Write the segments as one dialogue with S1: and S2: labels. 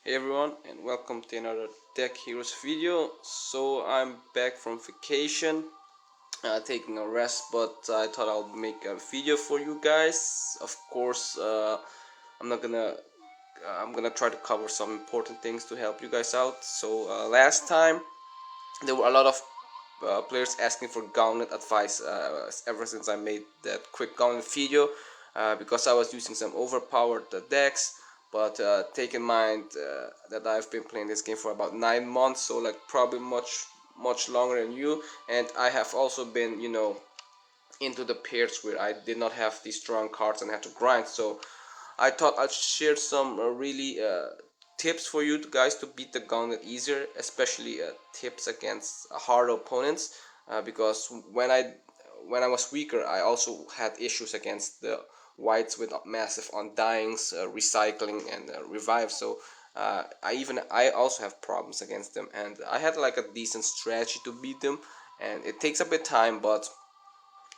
S1: Hey everyone, and welcome to another Deck Heroes video. So I'm back from vacation, taking a rest, but I thought I'll make a video for you guys. Of course, I'm not gonna I'm gonna try to cover some important things to help you guys out. So last time there were a lot of players asking for Gauntlet advice ever since I made that quick Gauntlet video, because I was using some overpowered decks. But take in mind that I've been playing this game for about 9 months, so like probably much longer than you. And I have also been, into the pairs where I did not have these strong cards and had to grind. So I thought I'd share some really tips for you guys to beat the Gauntlet easier, especially tips against hard opponents. Because when I was weaker, I also had issues against the whites with massive undyings, recycling, and revive. So I also have problems against them, and I had like a decent strategy to beat them, and it takes a bit time, but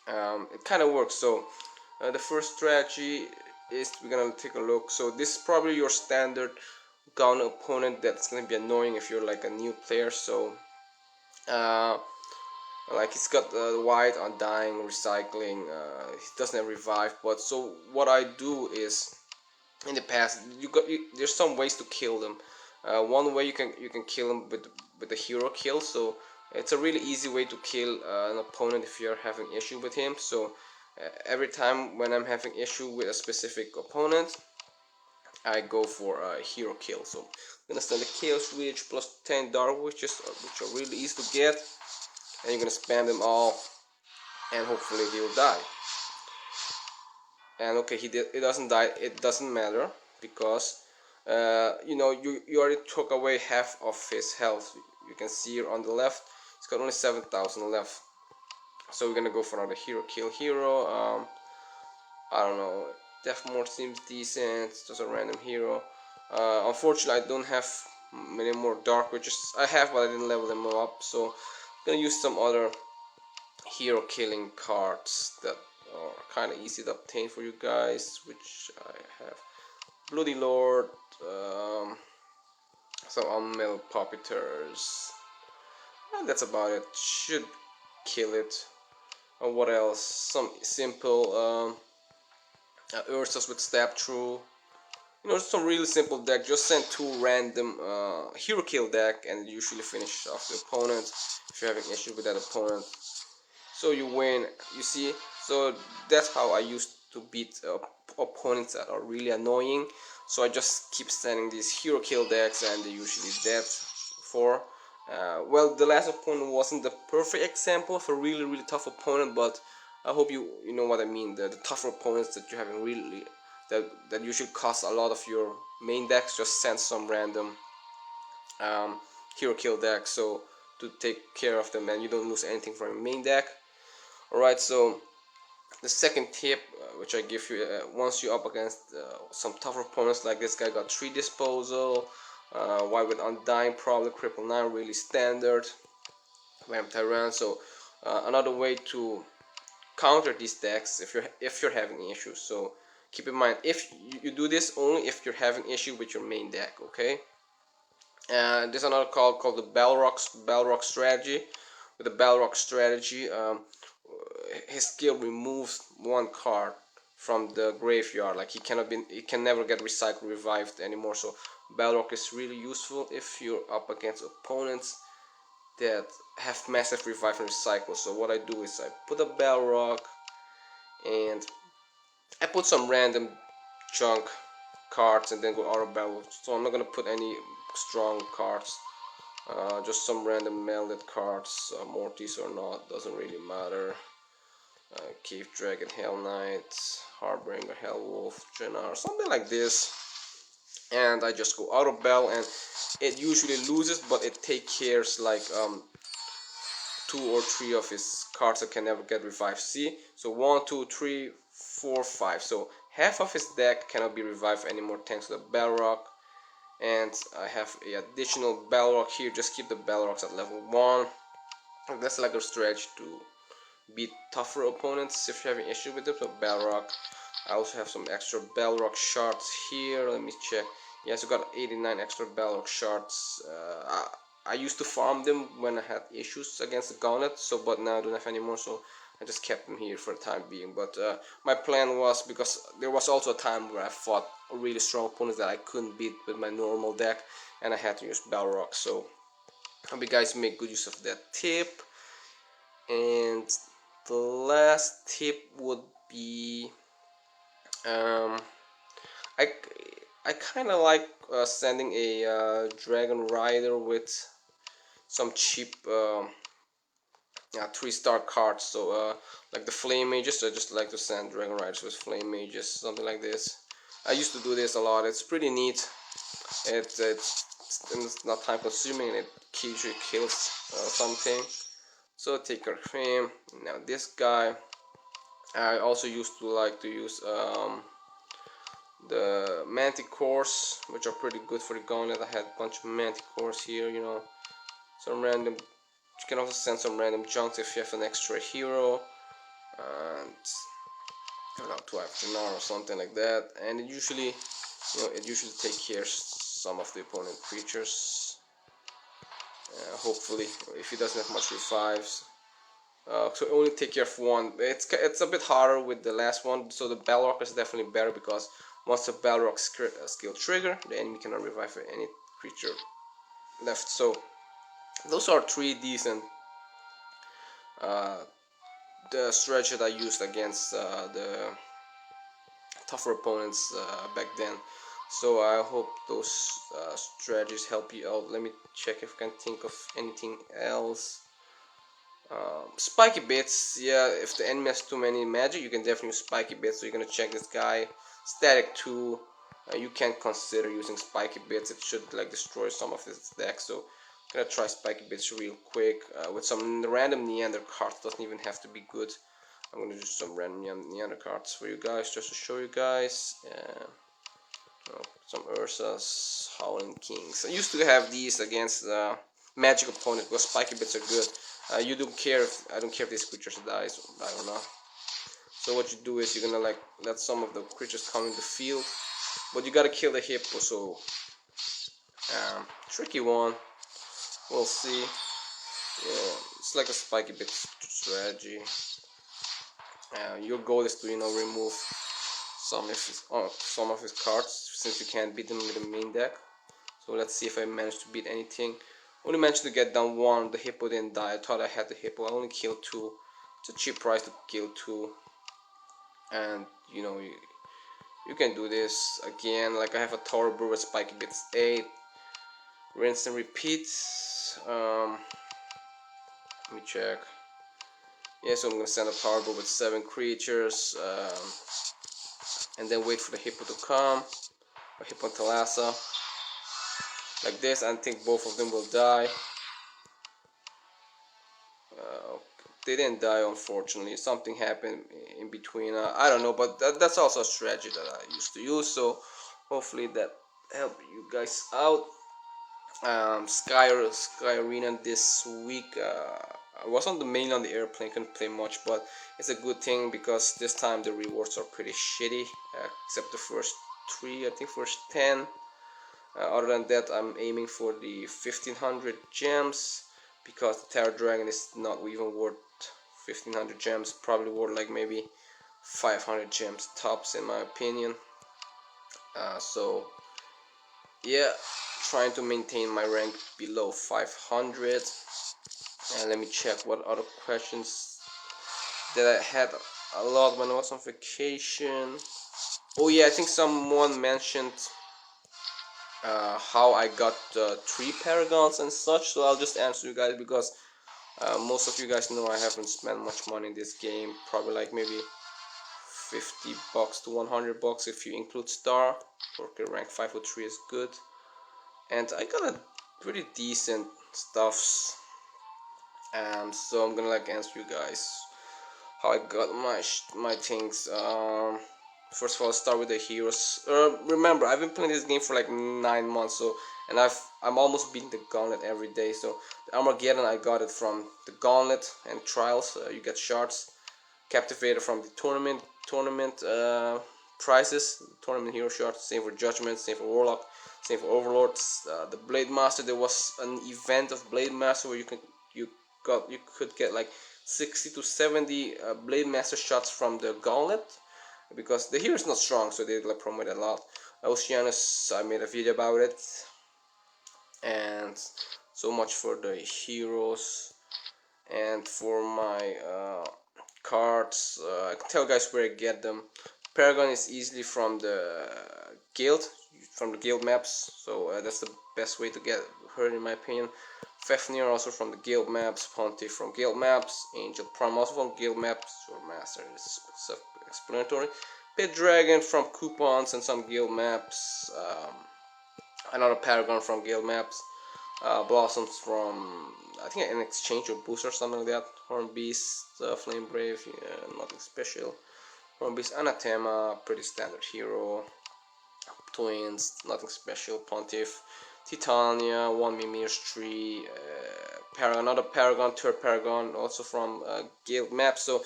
S1: it kind of works. So the first strategy is we're gonna take a look. So this is probably your standard gun opponent that's gonna be annoying if you're like a new player. So uh, like he's got white, undying, recycling. He doesn't have revive. But so what I do is, in the past, there's some ways to kill them. One way you can kill them with a hero kill. So it's a really easy way to kill an opponent if you're having issue with him. So every time when I'm having issue with a specific opponent, I go for a hero kill. So I'm gonna send the Chaos Witch plus 10 Dark Witches, which are really easy to get, and you're gonna spam them all, and hopefully he'll die. And okay, he did. It doesn't die. It doesn't matter because you already took away half of his health. You can see here on the left, he's got only 7,000 left. So we're gonna go for another hero kill hero. I don't know. Deathmore seems decent. It's just a random hero. Unfortunately, I don't have many more dark witches. I have, but I didn't level them up. So I'm gonna use some other hero killing cards that are kind of easy to obtain for you guys, which I have. Bloody Lord, some unmailed Puppeters, and that's about it. Should kill it. What else? Some simple Ursas with Stab Through. Some really simple deck. Just send two random hero kill deck and usually finish off the opponent if you're having issue with that opponent. So you win. You see, so that's how I used to beat opponents that are really annoying. So I just keep sending these hero kill decks, and they're usually dead for. Well, the last opponent wasn't the perfect example of a really tough opponent, but I hope you know what I mean. The tougher opponents that you're having really that usually cost a lot of your main decks. Just send some random hero kill deck so to take care of them, and you don't lose anything from your main deck. Alright, so the second tip, which I give you, once you're up against some tougher opponents, like this guy got 3 disposal, white with undying, probably cripple 9, really standard, Vamp Tyrant. So another way to counter these decks if you're having issues. So keep in mind, if you do this only if you're having issue with your main deck, okay? And there's another called the Balrog strategy. With the Balrog strategy, his skill removes one card from the graveyard. Like he can never get recycled, revived anymore. So Balrog is really useful if you're up against opponents that have massive revive and recycle. So what I do is I put a Balrog and I put some random junk cards and then go out of battle. So I'm not gonna put any strong cards. Just some random melded cards, Mortis or not, doesn't really matter. Cave Dragon, Hell Knight, Harbinger, Hellwolf, Drenar, something like this. And I just go auto bell, and it usually loses, but it takes cares like 2 or 3 of his cards that can never get revived. See, so 1, 2, 3, 4, 5. So half of his deck cannot be revived anymore thanks to the Balrog. And I have a additional Balrog here. Just keep the Balrogs at level 1. And that's like a stretch to beat tougher opponents if you're having issue with them. So Balrog. I also have some extra Balrog shards here. Let me check. Yeah, so got 89 extra Balrog shards. I used to farm them when I had issues against the Gauntlet, so but now I don't have anymore, so I just kept them here for the time being. But my plan was, because there was also a time where I fought really strong opponents that I couldn't beat with my normal deck, and I had to use Balrog. So I hope you guys make good use of that tip. And the last tip would be, um, I I kind of like sending a Dragon Rider with some cheap 3-star cards. So like the Flame Mages, I just like to send Dragon Riders with Flame Mages, something like this. I used to do this a lot. It's pretty neat. It's not time consuming, and it usually kills something. So take care of him. Now this guy, I also used to like to use the Manticores, which are pretty good for the Gauntlet. I had a bunch of Manticores here, you know, some random. You can also send some random junks if you have an extra hero, and I don't know, 12 dinar or something like that. And it usually, it usually takes care of some of the opponent creatures. Hopefully, if he doesn't have much revives. So only take care of one. It's a bit harder with the last one. So the Balrog is definitely better, because once the Balrog skill trigger, the enemy cannot revive any creature left. So those are 3 decent the strategy that I used against the tougher opponents back then. So I hope those strategies help you out. Let me check if I can think of anything else. Spiky bits, yeah, if the enemy has too many magic, you can definitely use spiky bits. So you're gonna check this guy. Static 2, you can consider using spiky bits. It should like destroy some of his deck. So I'm gonna try spiky bits real quick with some random Neander cards. Doesn't even have to be good. I'm gonna do some random Neander cards for you guys, just to show you guys. Some Ursas, Howling Kings. I used to have these against magic opponents because spiky bits are good. You don't care if I don't care if these creatures dies or not. So what you do is you're gonna like let some of the creatures come in the field, but you gotta kill the hippo. So tricky one. We'll see. Yeah, it's like a spiky bit strategy. Your goal is to remove some of his cards, since you can't beat them with the main deck. So let's see if I managed to beat anything. Only managed to get down 1. The hippo didn't die. I thought I had the hippo. I only killed 2. It's a cheap price to kill 2. And you can do this again. Like I have a Tower Brew with Spiky Bits 8. Rinse and repeat. Let me check. Yeah, so I'm gonna send a Tower Brew with 7 creatures. And then wait for the hippo to come. A hippo and Thalassa. Like this, I think both of them will die. They didn't die, unfortunately. Something happened in between. I don't know, but that's also a strategy that I used to use. So hopefully that helped you guys out. Sky Arena this week. I was on the mainly on the airplane, couldn't play much, but it's a good thing because this time the rewards are pretty shitty, except the first 3, I think first 10. Other than that, I'm aiming for the 1500 gems, because the Terror Dragon is not even worth 1500 gems, probably worth like maybe 500 gems tops in my opinion. So yeah, trying to maintain my rank below 500. And let me check what other questions that I had a lot when I was on vacation. Oh yeah, I think someone mentioned how I got 3 paragons and such, so I'll just answer you guys, because most of you guys know I haven't spent much money in this game, probably like maybe 50 bucks to 100 bucks if you include star. Okay, rank 503 is good, and I got a pretty decent stuffs. So I'm gonna like answer you guys how I got my things. First of all, I'll start with the heroes. Remember, I've been playing this game for like 9 months, so I'm almost beating the Gauntlet every day. So the Armageddon, I got it from the Gauntlet and Trials. You get shards. Captivator from the tournament prizes, tournament hero shards. Same for Judgment, same for Warlock. Same for Overlords. The Blade Master, there was an event of Blade Master where you could get like 60 to 70 Blade Master shots from the Gauntlet, because the hero is not strong, so they like promote it a lot. Oceanus, I made a video about it, and so much for the heroes. And for my cards, I can tell guys where I get them. Paragon is easily from the guild, maps, so that's the best way to get her in my opinion. Fafnir also from the guild maps, Pontiff from guild maps, Angel Prom also from guild maps, or Master is self-explanatory. Pit Dragon from coupons and some guild maps, another Paragon from guild maps, Blossoms from, I think, an exchange or boost or something like that. Horn Beast, Flame Brave, yeah, nothing special. Horn Beast, Anathema, pretty standard hero. Twins, nothing special. Pontiff, Titania, 1 Mimir's Tree, Paragon, another Paragon, third Paragon, also from guild map. So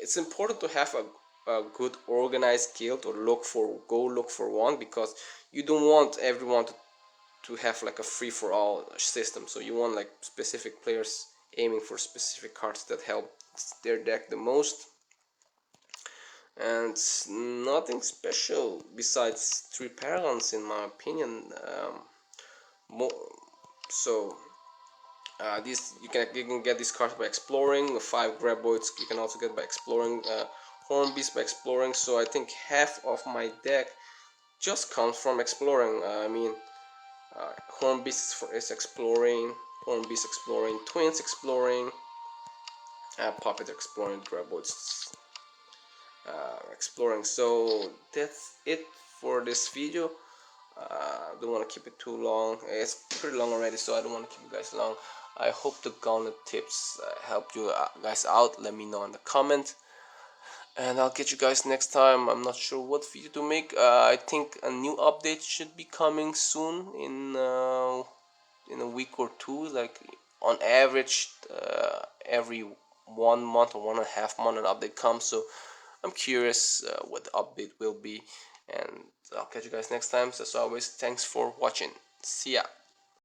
S1: it's important to have a good organized guild, or go look for one, because you don't want everyone to have like a free-for-all system. So you want like specific players aiming for specific cards that help their deck the most. And nothing special besides 3 Paragons in my opinion. So this you can get these cards by exploring. 5 Graboids you can also get by exploring. Horn Beast by exploring. So I think half of my deck just comes from exploring. I mean, Horn Beast is exploring, Horn Beast exploring, Twins exploring, Puppet exploring, Graboids exploring. So that's it for this video. Don't want to keep it too long. It's pretty long already, so I don't want to keep you guys long. I hope the Gauntlet tips helped you guys out. Let me know in the comment, and I'll get you guys next time. I'm not sure what video to make. I think a new update should be coming soon in a week or two. Like on average, every 1 month or 1.5 months an update comes. So I'm curious what the update will be, and I'll catch you guys next time. So as always, thanks for watching. See ya.